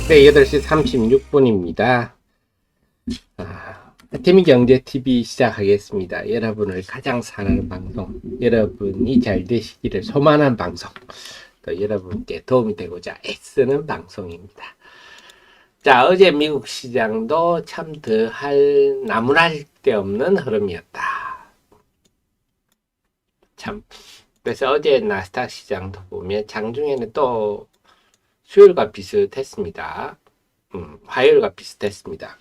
네, 8시 36분입니다. 태미경제TV 시작하겠습니다. 여러분을 가장 사랑하는 방송, 여러분이 잘 되시기를 소망하는 방송, 또 여러분께 도움이 되고자 애쓰는 방송입니다. 자, 어제 미국 시장도 참 더할 나무랄 데 없는 흐름이었다. 참. 그래서 어제 나스닥 시장도 보면 장중에는 또 수요일과 비슷했습니다. 화요일과 비슷했습니다.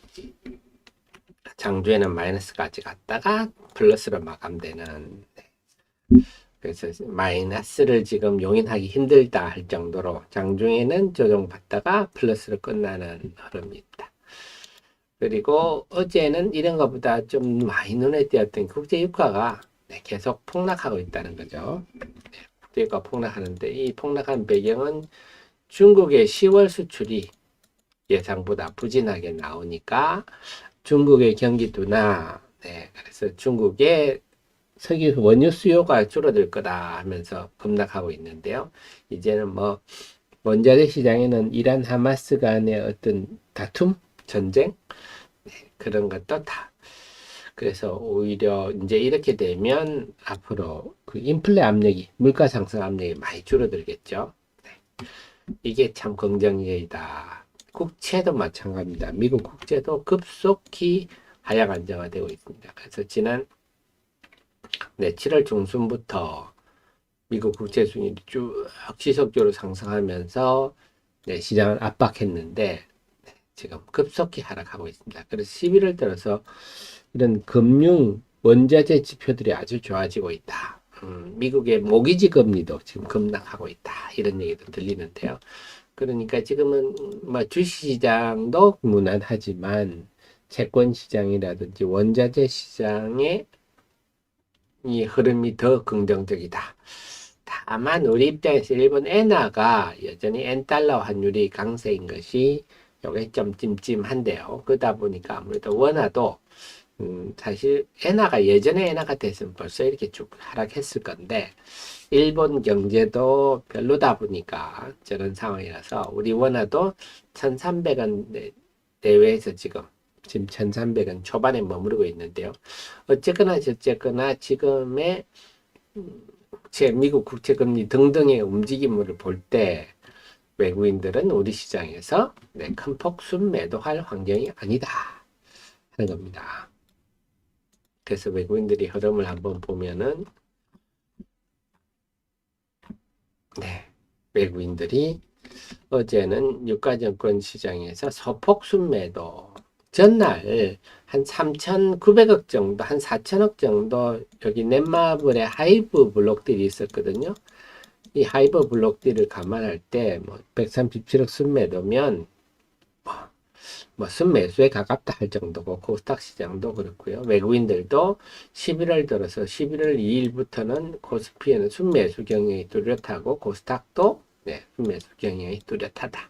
장주에는 마이너스까지 갔다가 플러스로 마감되는, 그래서 마이너스를 지금 용인하기 힘들다 할 정도로 장중에는 조정받다가 플러스로 끝나는 흐름입니다. 그리고 어제는 이런 것보다 좀 많이 눈에 띄었던 국제유가가 계속 폭락하고 있다는 거죠. 국제유가 폭락하는데 이 폭락한 배경은 중국의 10월 수출이 예상보다 부진하게 나오니까 중국의 경기도나, 그래서 중국의 석유 원유 수요가 줄어들 거다 하면서 급락하고 있는데요. 이제는 뭐 원자재 시장에는 이란 하마스 간의 어떤 다툼, 전쟁, 그런 것도 다. 그래서 오히려 이제 이렇게 되면 앞으로 그 인플레 압력이, 물가 상승 압력이 많이 줄어들겠죠. 이게 참 긍정적이다. 국채도 마찬가지입니다. 미국 국채도 급속히 하락 안정화되고 있습니다. 그래서 지난 7월 중순부터 미국 국채 수익률이 쭉 지속적으로 상승하면서 시장을 압박했는데 지금 급속히 하락하고 있습니다. 그래서 11월 들어서 이런 금융 원자재 지표들이 아주 좋아지고 있다. 미국의 모기지 금리도 지금 급락하고 있다. 이런 얘기도 들리는데요. 그러니까 지금은 뭐 주식시장도 무난하지만 채권 시장이라든지 원자재 시장의 이 흐름이 더 긍정적이다. 다만 우리 입장에서 일본 엔화가 여전히 엔달러 환율이 강세인 것이 요게 좀 찜찜한데요. 그러다 보니까 아무래도 원화도 사실 엔화가 예전에 엔화 같았으면 벌써 이렇게 쭉 하락했을 건데 일본 경제도 별로다 보니까 저런 상황이라서 우리 원화도 1300원 내외에서 지금 1300원 초반에 머무르고 있는데요. 어쨌거나 저쨌거나 지금의 미국 국채금리 등등의 움직임을 볼 때 외국인들은 우리 시장에서 큰 폭 순매도할 환경이 아니다 하는 겁니다. 그래서 외국인들이 흐름을 한번 보면은 외국인들이 어제는 유가증권 시장에서 소폭 순매도, 전날 한 3,900억 정도, 한 4천억 정도 여기 넷마블의 하이브 블록들이 있었거든요. 이 하이브 블록들을 감안할 때 뭐 137억 순매도면 뭐 순매수에 가깝다 할 정도고 코스닥 시장도 그렇고요. 외국인들도 11월 들어서 11월 2일부터는 코스피에는 순매수 경향이 뚜렷하고 코스닥도 순매수 경향이 뚜렷하다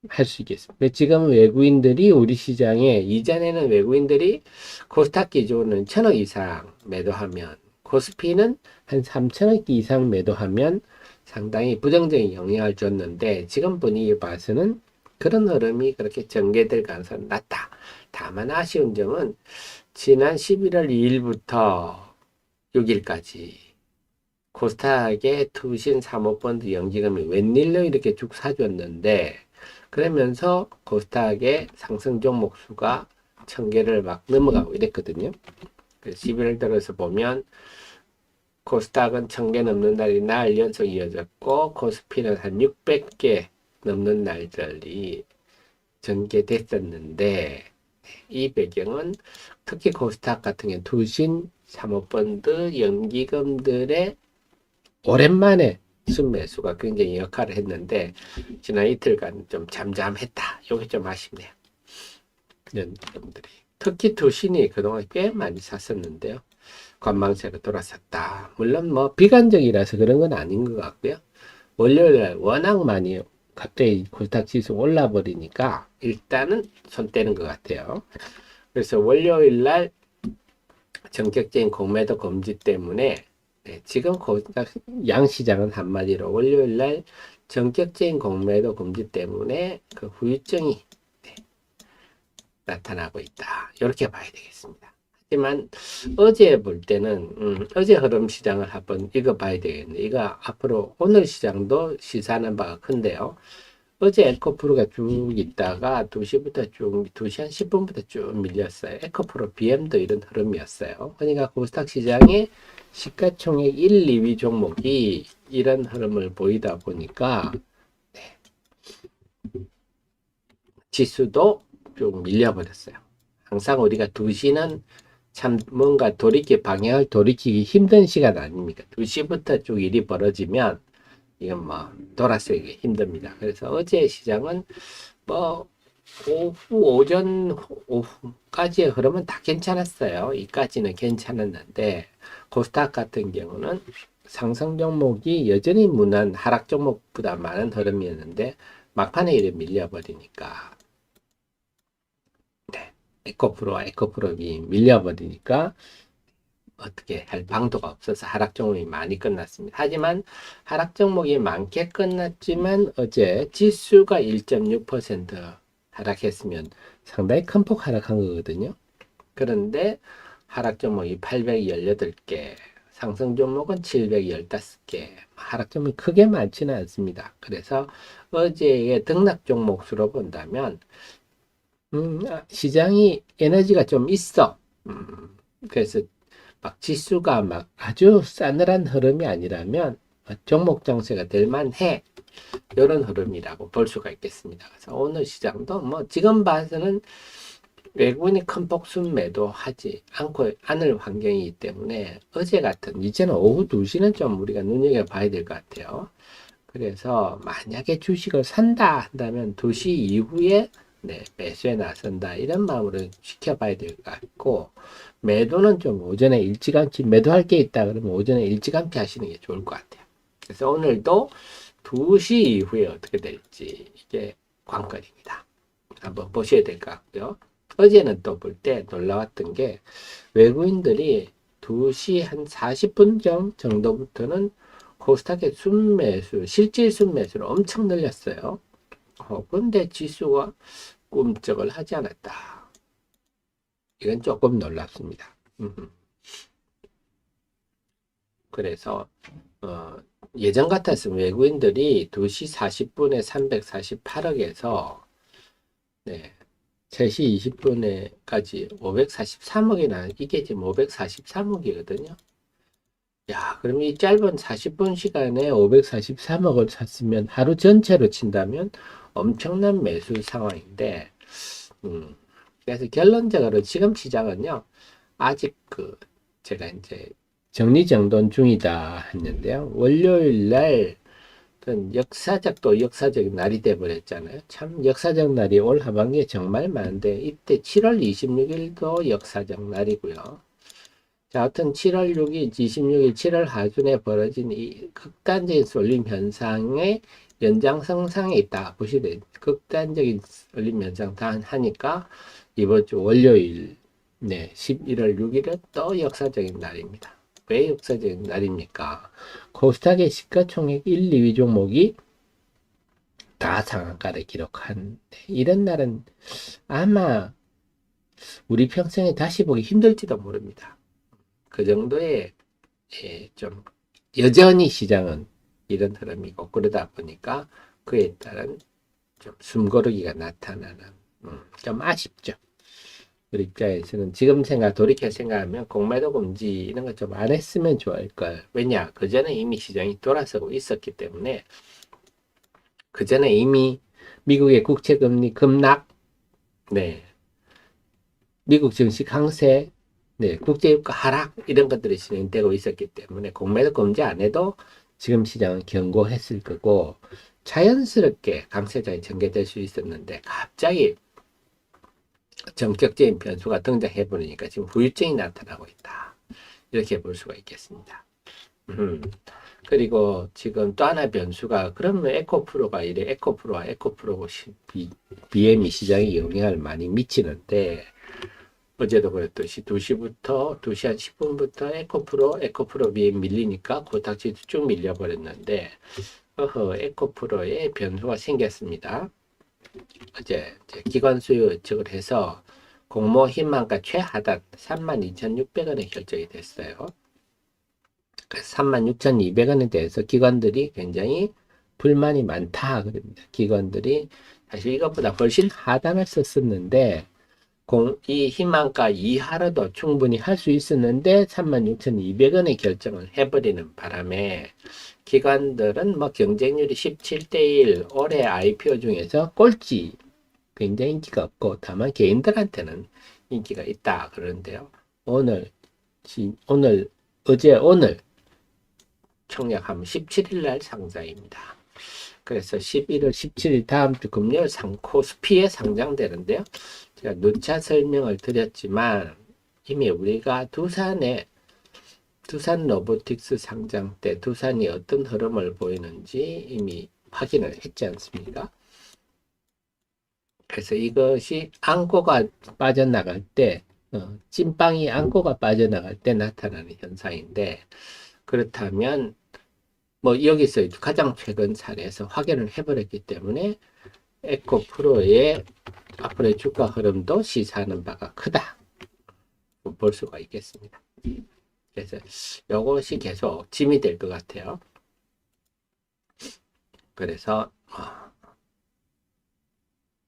할 수 있겠습니다. 지금 외국인들이 우리 시장에, 이전에는 외국인들이 코스닥 기준은 1,000억 이상 매도하면 코스피는 한 3,000억 이상 매도하면 상당히 부정적인 영향을 줬는데 지금 분위기 봐서는 그런 흐름이 그렇게 전개될 가능성은 낮다. 다만 아쉬운 점은 지난 11월 2일부터 6일까지 코스닥의 투신 사모펀드 연기금이 웬일로 이렇게 쭉 사줬는데 그러면서 코스닥의 상승 종목 수가 1,000개를 막 넘어가고 이랬거든요. 11월 들어서 보면 코스닥은 1,000개 넘는 날이 날 연속 이어졌고 코스피는 한 600개 넘는 날들이 전개됐었는데 이 배경은 특히 코스닥 같은 경우 투신 사모펀드 연기금들의 오랜만에 순매수가 굉장히 역할을 했는데 지난 이틀간 좀 잠잠했다. 이게 좀 아쉽네요. 이런 점들이. 특히 투신이 그동안 꽤 많이 샀었는데요. 관망세로 돌아섰다. 물론 뭐 비관적이라서 그런 건 아닌 것 같고요. 월요일날 워낙 많이 갑자기 코스닥 지수 올라 버리니까 일단은 손 떼는 것 같아요. 그래서 월요일날 전격적인 공매도 금지 때문에 네, 지금 코스닥 양시장은 한마디로 월요일 날 전격적인 공매도 금지 때문에 그 후유증이 네, 나타나고 있다. 이렇게 봐야 되겠습니다. 하지만 어제 볼 때는 어제 흐름 시장을 한번 읽어봐야 되겠네. 이거 앞으로 오늘 시장도 시사하는 바가 큰데요. 어제 에코프로가 쭉 있다가 2시부터 쭉, 2시 한 10분부터 쭉 밀렸어요. 에코프로 BM도 이런 흐름이었어요. 그러니까 코스닥 시장의 시가총액 1, 2위 종목이 이런 흐름을 보이다 보니까 네, 지수도 쭉 밀려버렸어요. 항상 우리가 2시는 참 뭔가 방향을 돌이키기 힘든 시간 아닙니까? 2시부터 쭉 일이 벌어지면 이건 뭐 돌아서기 힘듭니다. 그래서 어제 시장은 뭐 오전, 오후까지의 흐름은 다 괜찮았어요. 이까지는 괜찮았는데 코스닥 같은 경우는 상승 종목이 여전히 무난 하락 종목보다 많은 흐름이었는데 막판에 이래 밀려버리니까 네, 에코프로가 밀려버리니까 어떻게 할 방도가 없어서 하락 종목이 많이 끝났습니다. 하지만 하락 종목이 많게 끝났지만 어제 지수가 1.6% 하락했으면 상당히 큰 폭 하락한 거거든요. 그런데 하락 종목이 818개, 상승 종목은 715개, 하락 종목이 크게 많지는 않습니다. 그래서 어제의 등락 종목 수로 본다면 시장이 에너지가 좀 있어. 그래서 막 지수가 막 아주 싸늘한 흐름이 아니라면 종목 정세가 될 만해. 이런 흐름이라고 볼 수가 있겠습니다. 그래서 오늘 시장도 뭐 지금 봐서는 외국인이 큰 복순 매도하지 않을 환경이기 때문에 어제 같은 이제는 오후 2시는 좀 우리가 눈여겨봐야 될 것 같아요. 그래서 만약에 주식을 산다 한다면 2시 이후에 네, 매수에 나선다 이런 마음으로 지켜봐야 될 것 같고 매도는 좀 오전에 일찌감치 매도할 게 있다 그러면 오전에 일찌감치 하시는 게 좋을 것 같아요. 그래서 오늘도 2시 이후에 어떻게 될지 이게 관건입니다. 한번 보셔야 될 것 같고요. 어제는 또 볼 때 놀라웠던 게 외국인들이 2시 한 40분 정도부터는 코스닥의 순매수, 실질 순매수를 엄청 늘렸어요. 근데 지수가 꿈쩍을 하지 않았다. 이건 조금 놀랍습니다. 그래서 예전 같았으면 외국인들이 2시 40분에 348억에서 네, 3시 20분에까지 543억이나 이게 지금 543억이거든요. 야, 그럼 이 짧은 40분 시간에 543억을 샀으면 하루 전체로 친다면 엄청난 매수 상황인데, 그래서 결론적으로 지금 시장은요, 아직 제가 이제 정리정돈 중이다 했는데요. 월요일 날 역사적 역사적인 날이 돼버렸잖아요. 참 역사적 날이 올 하반기에 정말 많은데 이때 7월 26일도 역사적 날이고요. 자, 하여튼 7월 6일, 26일 7월 하순에 벌어진 이 극단적인 쏠림 현상의 연장선상에 있다 보시되 극단적인 쏠림 현상 다 하니까 이번 주 월요일 네, 11월 6일은 또 역사적인 날입니다. 왜 역사적인 날입니까? 코스닥의 시가총액 1, 2위 종목이 다 상한가를 기록한 이런 날은 아마 우리 평생에 다시 보기 힘들지도 모릅니다. 그 정도의 좀 여전히 시장은 이런 흐름이고 그러다 보니까 그에 따른 좀 숨고르기가 나타나는 좀 아쉽죠. 우리 입장에서는 지금 돌이켜 생각하면 공매도 금지 이런 거 좀 안 했으면 좋을 걸. 왜냐? 그 전에 이미 시장이 돌아서고 있었기 때문에 그 전에 이미 미국의 국채금리 급락, 네, 미국 증시 강세, 네, 국제유가 하락 이런 것들이 진행되고 있었기 때문에 공매도 금지 안 해도 지금 시장은 견고했을 거고 자연스럽게 강세장이 전개될 수 있었는데 갑자기 전격적인 변수가 등장해 버리니까 지금 후유증이 나타나고 있다. 이렇게 볼 수가 있겠습니다. 그리고 지금 또 하나 변수가 그러면 에코프로가 이래 에코프로와 에코프로 BM이 시장에 영향을 많이 미치는데 어제도 그랬듯이 2시부터 2시 한 10분부터 에코프로 위에 밀리니까 코딱지도 쭉 밀려버렸는데 에코프로에 변수가 생겼습니다. 어제 기관 수요 예측을 해서 공모 희망가 최하단 32,600원에 결정이 됐어요. 36,200원에 대해서 기관들이 굉장히 불만이 많다 그럽니다. 기관들이 사실 이것보다 훨씬 하단을 썼었는데 이 희망가 이하로도 충분히 할 수 있었는데 36,200원에 결정을 해버리는 바람에 기관들은 뭐 경쟁률이 17대1 올해 IPO 중에서 꼴찌 굉장히 인기가 없고 다만 개인들한테는 인기가 있다 그러는데요. 오늘 청약하면 17일 날 상장입니다. 그래서 11월 17일 다음 주 금요일 코스피에 상장되는데요. 제가 누차 설명을 드렸지만 이미 우리가 두산 로보틱스 상장 때 두산이 어떤 흐름을 보이는지 이미 확인을 했지 않습니까? 그래서 이것이 안고가 빠져나갈 때 찐빵이 안고가 빠져나갈 때 나타나는 현상인데 그렇다면 뭐 여기서 가장 최근 사례에서 확인을 해버렸기 때문에 에코프로의 앞으로의 주가 흐름도 시사하는 바가 크다 볼 수가 있겠습니다. 그래서 이것이 계속 짐이 될 것 같아요. 그래서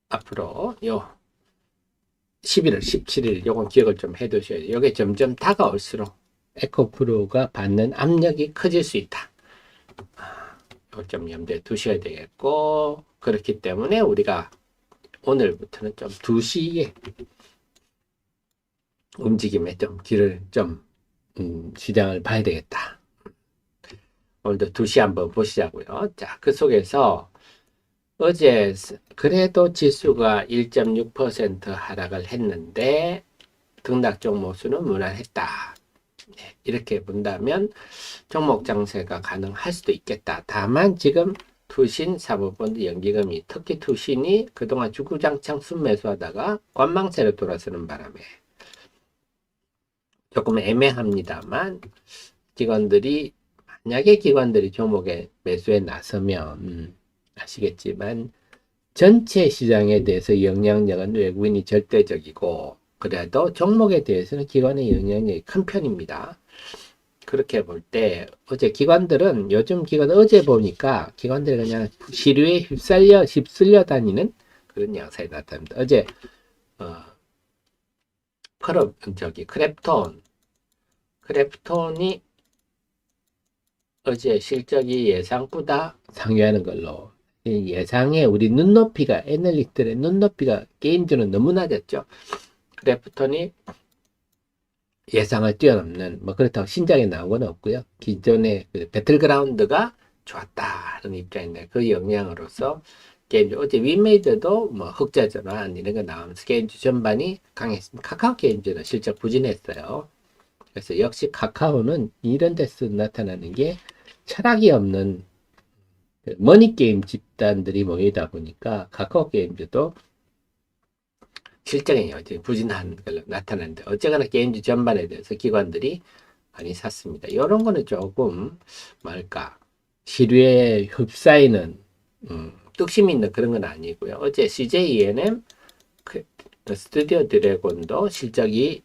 앞으로 11월 17일 요건 기억을 좀 해두셔야 돼요. 이게 점점 다가올수록 에코프로가 받는 압력이 커질 수 있다. 이걸 좀 염두에 두셔야 되겠고 그렇기 때문에 우리가 오늘부터는 좀 2시에 움직임에 좀 길을 좀 시장을 봐야 되겠다. 오늘도 2시 한번 보시자고요. 자, 그 속에서 어제 그래도 지수가 1.6% 하락을 했는데 등락 종목 수는 무난했다. 네, 이렇게 본다면 종목 장세가 가능할 수도 있겠다. 다만 지금 투신 사모펀드 연기금이 특히 투신이 그동안 주구장창 순매수하다가 관망세로 돌아서는 바람에 조금 애매합니다만 만약에 기관들이 종목에 매수에 나서면 아시겠지만 전체 시장에 대해서 영향력은 외국인이 절대적이고 그래도 종목에 대해서는 기관의 영향력이 큰 편입니다. 그렇게 볼 때 어제 어제 보니까 기관들이 그냥 시류에 휩쓸려 다니는 그런 양상이 나타납니다. 어제 크랩톤이 어제 실적이 예상보다 상회하는 걸로 예상에 우리 애널리스트들의 눈높이가 게임주는 너무 낮았죠. 크래프톤이 예상을 뛰어넘는 뭐 그렇다고 신작에 나온 건 없고요. 기존의 그 배틀그라운드가 좋았다는 입장인데 그 영향으로서 게임주 어제 윈메이드도 뭐 흑자 전환 이런 거 나오면서 게임주 전반이 강했습니다. 카카오 게임주는 실적 부진했어요. 그래서 역시 카카오는 이런 데서 나타나는 게 철학이 없는 머니게임 집단들이 모이다 보니까 카카오 게임즈도 실적이 부진한 걸로 나타나는데 어쨌거나 게임즈 전반에 대해서 기관들이 많이 샀습니다. 이런 거는 조금 시류에 흡사이는 뚝심 있는 그런 건 아니고요. 어제 CJ 스튜디오 드래곤도 실적이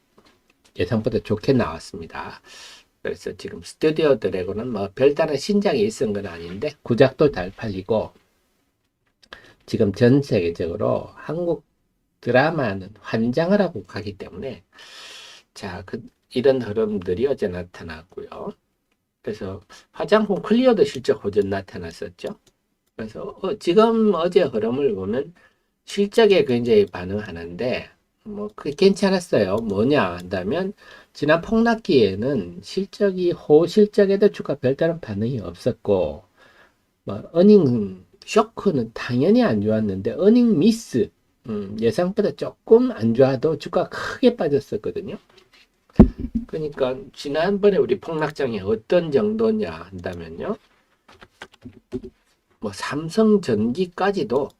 예상보다 좋게 나왔습니다. 그래서 지금 스튜디오 드래곤은 뭐 별다른 신작이 있은 건 아닌데 구작도 잘 팔리고 지금 전 세계적으로 한국 드라마는 환장을 하고 가기 때문에 자, 이런 흐름들이 어제 나타났고요. 그래서 화장품 클리어도 실적 호전 나타났었죠. 그래서 지금 어제 흐름을 보면 실적에 굉장히 반응하는데 뭐 그게 괜찮았어요. 뭐냐 한다면 지난 폭락기에는 호실적에도 주가 별다른 반응이 없었고 뭐 어닝 쇼크는 당연히 안 좋았는데 어닝 미스 예상보다 조금 안 좋아도 주가 크게 빠졌었거든요. 그러니까 지난번에 우리 폭락장이 어떤 정도냐 한다면요. 뭐 삼성전기까지도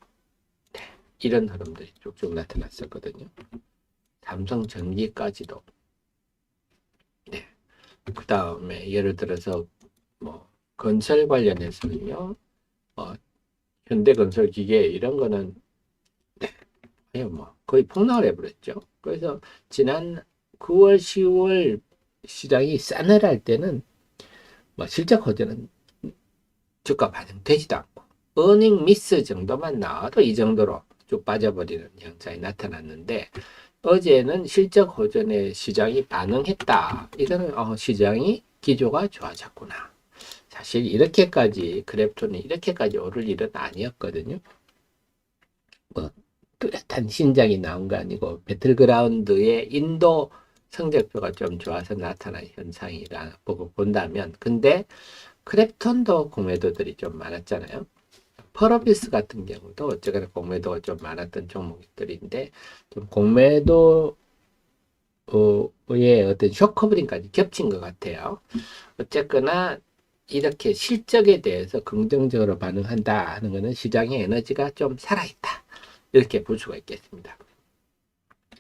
이런 흐름들이 쭉쭉 나타났었거든요. 삼성전기까지도. 네. 그 다음에 예를 들어서 뭐 건설 관련해서는요, 현대건설기계 이런 거는 뭐 거의 폭락을 해버렸죠. 그래서 지난 9월, 10월 시장이 싸늘할 때는 뭐 실적 호재는 주가 반영되지도 않고 어닝 미스 정도만 나와도 이 정도로 쭉 빠져버리는 현상이 나타났는데, 어제는 실적 호전에 시장이 반응했다. 이거는 시장이 기조가 좋아졌구나. 사실 이렇게까지 그래프톤이 이렇게까지 오를 일은 아니었거든요. 뭐 뚜렷한 신장이 나온 거 아니고 배틀그라운드의 인도 성적표가 좀 좋아서 나타난 현상이라 보고 본다면, 근데 크랩톤도 공매도들이 좀 많았잖아요. 펄어비스 같은 경우도 어쨌거나 공매도가 좀 많았던 종목들인데, 좀 공매도의 어떤 쇼커버링까지 겹친 것 같아요. 어쨌거나 이렇게 실적에 대해서 긍정적으로 반응한다 하는 것은 시장의 에너지가 좀 살아있다, 이렇게 볼 수가 있겠습니다.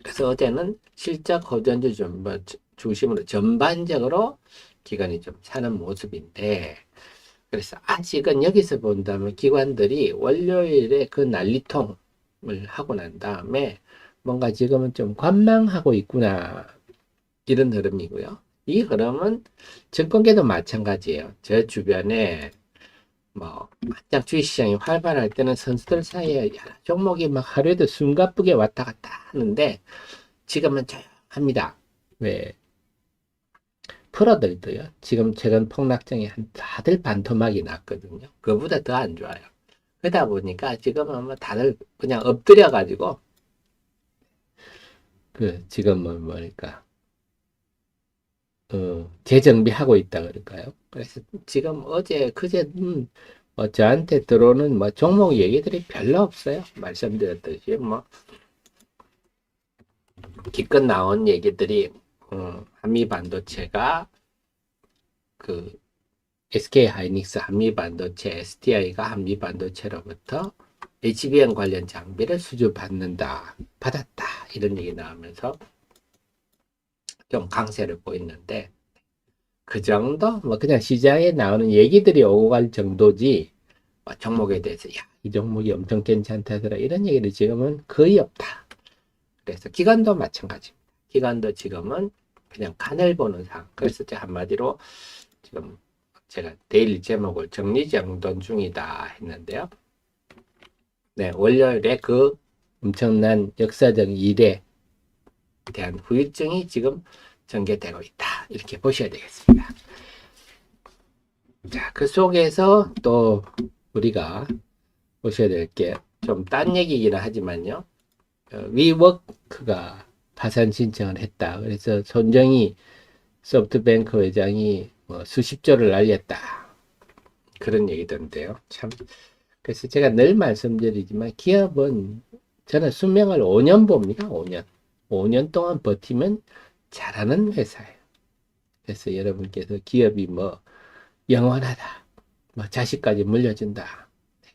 그래서 어제는 실적 호전주 중심으로 전반적으로 기관이 좀 사는 모습인데, 그래서 아직은 여기서 본다면 기관들이 월요일에 그 난리통을 하고 난 다음에 뭔가 지금은 좀 관망하고 있구나, 이런 흐름이고요. 이 흐름은 증권계도 마찬가지예요. 제 주변에 뭐 한창 주식시장이 활발할 때는 선수들 사이에 여러 종목이 막 하루에도 숨가쁘게 왔다 갔다 하는데, 지금은 조용합니다. 왜? 프로들도요, 지금 최근 폭락장에 다들 반토막이 났거든요. 그보다 더 안 좋아요. 그러다 보니까 지금은 뭐 다들 그냥 엎드려가지고, 지금은 뭐니까, 재정비하고 있다 그럴까요? 그래서 지금 어제, 그제, 저한테 들어오는 뭐 종목 얘기들이 별로 없어요. 말씀드렸듯이, 뭐, 기껏 나온 얘기들이, 한미반도체가 그 SK하이닉스 한미반도체, SDI가 한미반도체로부터 HBM 관련 장비를 받았다, 이런 얘기 나오면서 좀 강세를 보이는데, 그 정도? 뭐 그냥 시장에 나오는 얘기들이 오고 갈 정도지, 종목에 대해서 이 종목이 엄청 괜찮다더라, 이런 얘기를 지금은 거의 없다. 그래서 기관도 마찬가지입니다. 기관도 지금은 그냥 간을 보는 상황. 그래서 한마디로 지금 제가 데일리 제목을 정리정돈 중이다 했는데요. 네, 월요일에 그 엄청난 역사적 일에 대한 후유증이 지금 전개되고 있다, 이렇게 보셔야 되겠습니다. 자, 그 속에서 또 우리가 보셔야 될 게 좀 딴 얘기이긴 하지만요. 위워크가 파산 신청을 했다. 그래서 손정희 소프트뱅크 회장이 수십조를 날렸다, 그런 얘기던데요. 참. 그래서 제가 늘 말씀드리지만 기업은 저는 수명을 5년 봅니다. 5년. 5년 동안 버티면 잘하는 회사예요. 그래서 여러분께서 기업이 뭐 영원하다, 뭐 자식까지 물려준다,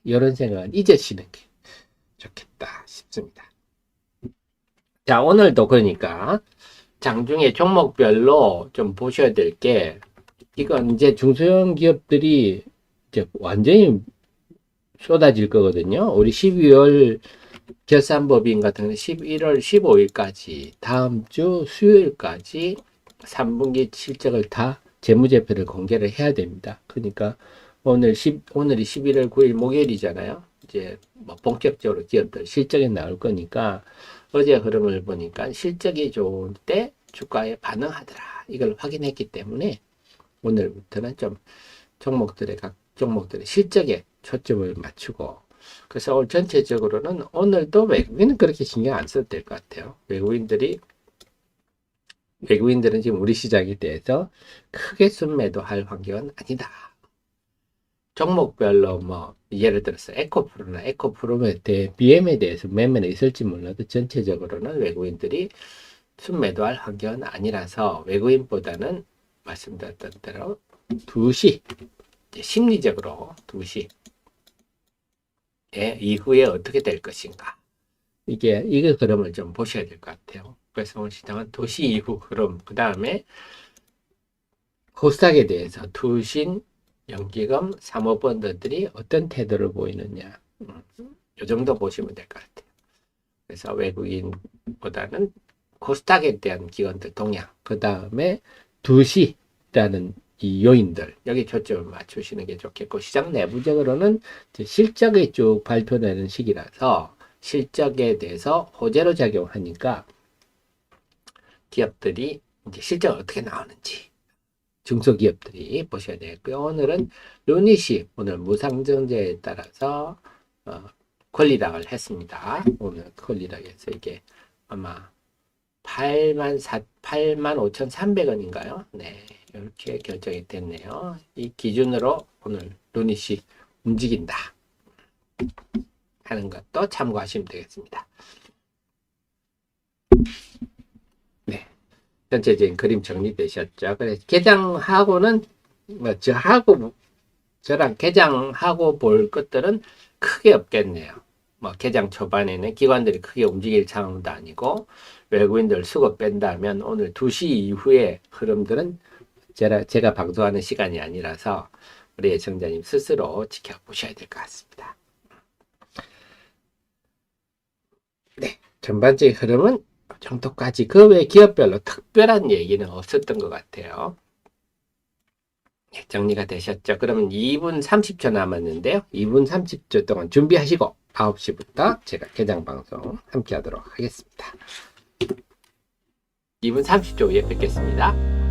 이런 생각은 잊으시는 게 좋겠다 싶습니다. 자, 오늘도 그러니까 장중에 종목별로 좀 보셔야 될 게, 이건 이제 중소형 기업들이 이제 완전히 쏟아질 거거든요. 우리 12월 결산법인 같은 경우는 11월 15일까지, 다음 주 수요일까지 3분기 실적을 다 재무제표를 공개를 해야 됩니다. 그러니까 오늘이 11월 9일 목요일이잖아요. 이제 뭐 본격적으로 기업들 실적이 나올 거니까, 어제 흐름을 보니까 실적이 좋을 때 주가에 반응하더라, 이걸 확인했기 때문에 오늘부터는 좀 각 종목들의 실적에 초점을 맞추고, 그래서 오늘 전체적으로는 오늘도 외국인은 그렇게 신경 안 써도 될 것 같아요. 외국인들은 지금 우리 시장에 대해서 크게 순매도할 환경은 아니다. 종목별로 뭐 예를 들어서 에코프로에 대해 BM에 대해서 매매는 있을지 몰라도 전체적으로는 외국인들이 순매도할 환경은 아니라서, 외국인보다는 말씀드렸던 대로 2시, 심리적으로 2시 이후에 어떻게 될 것인가, 이거 그림을 좀 보셔야 될 것 같아요. 그래서 오늘 시장은 도시 이후 흐름, 그 다음에 코스닥에 대해서 투신, 연기금, 사모펀드들이 어떤 태도를 보이느냐. 이 정도 보시면 될 것 같아요. 그래서 외국인보다는 코스닥에 대한 기관들 동향, 그 다음에 두시라는 이 요인들, 여기 초점을 맞추시는 게 좋겠고, 시장 내부적으로는 실적이 쭉 발표되는 시기라서 실적에 대해서 호재로 작용하니까 기업들이 이제 실적이 어떻게 나오는지 중소기업들이 보셔야 되겠고요. 오늘은 유닛이 오늘 무상증자에 따라서 권리락을 했습니다. 오늘 권리락에서 이게 아마 85,300원인가요? 네, 이렇게 결정이 됐네요. 이 기준으로 오늘 유닛이 움직인다 하는 것도 참고하시면 되겠습니다. 네, 전체적인 그림 정리되셨죠? 그래서 개장하고는 저랑 개장하고 볼 것들은 크게 없겠네요. 뭐 개장 초반에는 기관들이 크게 움직일 상황도 아니고 외국인들 수급 뺀다면 오늘 2시 이후의 흐름들은 제가 방송하는 시간이 아니라서 우리 애청자님 스스로 지켜보셔야 될 것 같습니다. 네, 전반적인 흐름은 이 정도까지. 그 외 기업별로 특별한 얘기는 없었던 것 같아요. 네, 정리가 되셨죠? 그러면 2분 30초 남았는데요. 2분 30초 동안 준비하시고 9시부터 제가 개장 방송 함께 하도록 하겠습니다. 2분 30초 후에 뵙겠습니다.